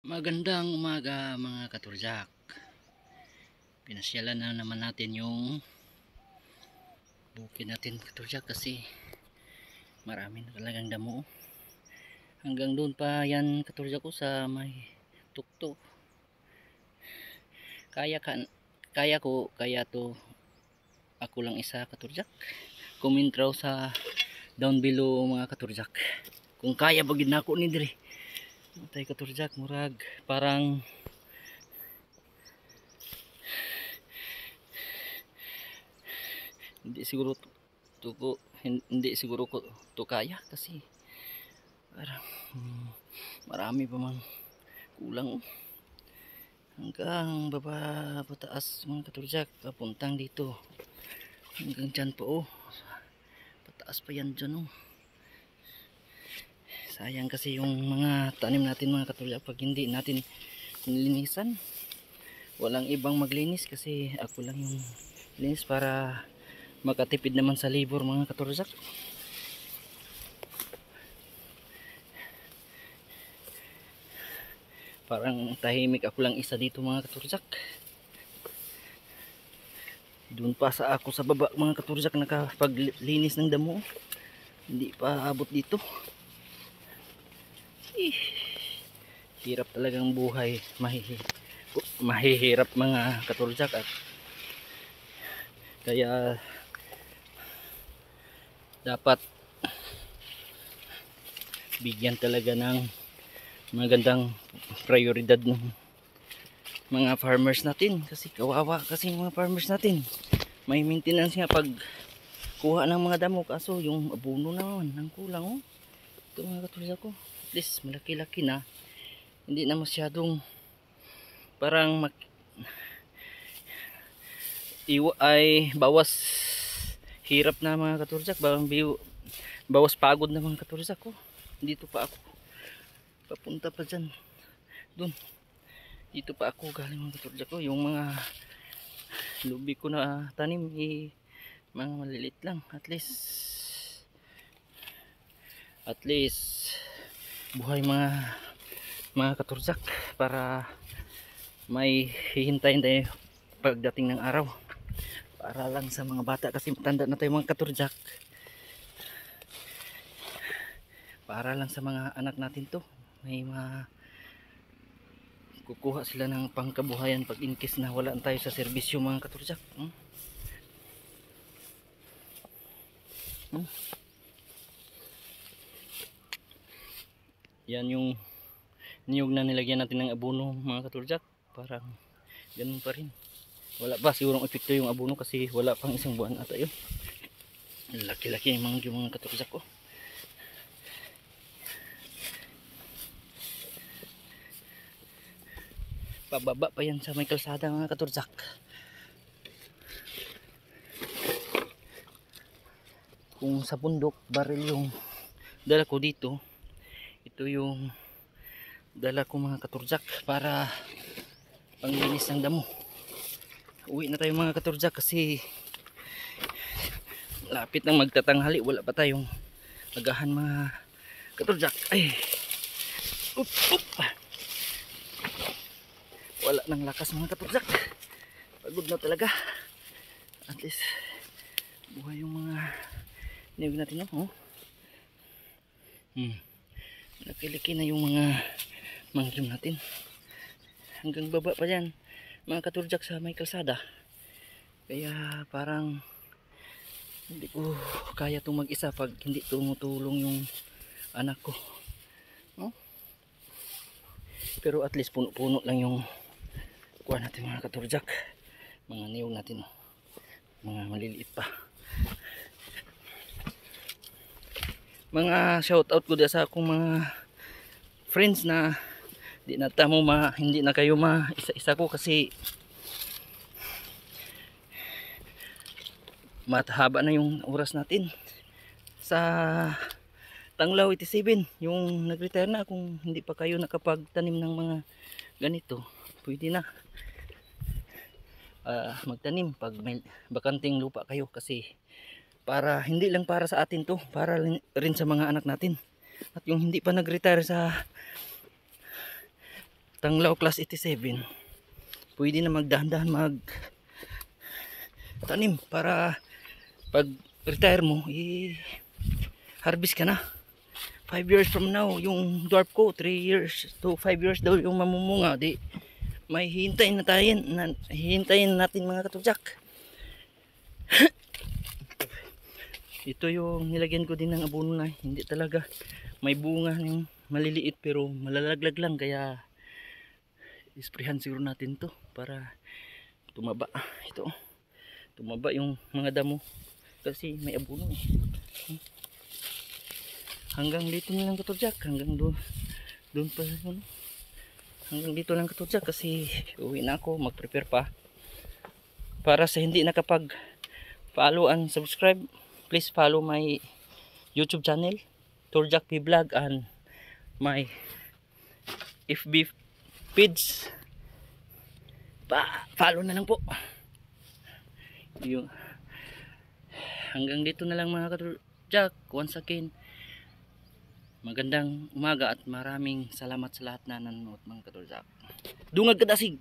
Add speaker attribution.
Speaker 1: Magandang umaga mga katurjak. Pinasyalan na naman natin yung bukid natin katurjak kasi marami na talagang damo. Hanggang doon pa yan katurjak ko sa may tukto. Kaya kaya to ako lang isa katurjak. Comment raw sa down below mga katurjak. Kung kaya bagid na ako ni dire. Matay katurjak murag parang hindi siguro hindi siguro ko to kaya kasi parang marami pa man kulang hanggang baba pataas mga katurjak papuntang dito hanggang dyan po pataas pa yan dyan sayang kasi yung mga tanim natin mga katurjak pag hindi natin nilinisan. Walang ibang maglinis kasi ako lang yung linis para makatipid naman sa labor mga katurjak. Parang tahimik ako lang isa dito mga katurjak. Doon pa sa ako sa baba mga katurjak nakapaglinis ng damo. Hindi pa abot dito. Hirap talagang buhay. Mahihirap mga katurjak at kaya dapat bigyan talaga ng magandang prioridad ng mga farmers natin kasi kawawa kasi mga farmers natin may maintenance nga pag kuha ng mga damo kaso yung abono naman ang kulang ito mga katurjak ko at least malaki-laki na hindi na masyadong parang ay bawas hirap na mga katurjak bawas pagod na mga katurjak ko dito pa ako papunta pa dyan dun dito pa ako galing mga katurjak ko yung mga lubi ko na tanim mga malilit lang at least buhay mga katurjak para may hihintayin tayo pagdating ng araw para lang sa mga bata kasi matanda na tayo mga katurjak para lang sa mga anak natin to may kukuha sila ng pangkabuhayan pag in case na wala tayo sa serbisyo mga katurjak. Yan yung niyog na nilagyan natin ng abono mga katurjak parang ganun pa rin wala pa sigurong epekto yung abono kasi wala pang isang buwan ata yun laki-laki yung mga katurjak ko pababa pa yan sa may kalsada mga katurjak kung sa bundok baril yung dala ko dito ito yung dala ko mga katurjak para panglinis ng damo uwi na tayo mga katurjak kasi lapit nang magtatanghali wala pa tayong agahan mga katurjak ay up. Wala nang lakas mga katurjak pagod na talaga at least buhay yung mga niyog natin laki-laki na yung mga mangyong natin hanggang baba pa yan mga katurjak sa may kalsada kaya parang hindi ko kaya itong mag-isa pag hindi tumutulong yung anak ko pero at least puno-puno lang yung kuha natin mga katurjak mga niyog natin mga maliliit pa mga shout out ko din sa akong mga friends na hindi na kayo isa-isa ko kasi mahaba na yung oras natin sa Tanglaw 87 yung nag-retire na kung hindi pa kayo nakapagtanim ng mga ganito pwede na magtanim pag may bakanting lupa kayo kasi para hindi lang para sa atin to para rin sa mga anak natin at yung hindi pa nag-retire sa Tanglaw class 87. Pwede na magdahan-dahan mag tanim para pag retire mo, harvest ka na. 5 years from now, yung dwarf ko, 3 years to 5 years daw yung mamumunga. Di, may hihintayin na tayo, hihintayin natin mga katudyak. Ito yung nilagyan ko din ng abono na hindi talaga may bunga ng maliliit pero malalaglag lang, kaya isprehan siguro natin to para tumaba. Ito, tumaba yung mga damo kasi may abono eh. Hanggang dito na lang katudyak, hanggang doon pa yun. Hanggang dito lang katudyak kasi uwi na ako, mag-prepare pa. Para sa hindi nakapag follow and subscribe, please follow my YouTube channel, Turjak P Vlog, and my FB page. Follow na lang po. Yung hanggang dito na lang mga katudyak. Once again, magandang umaga at maraming salamat sa lahat na nanonood mga katudyak. Dungag kadasig.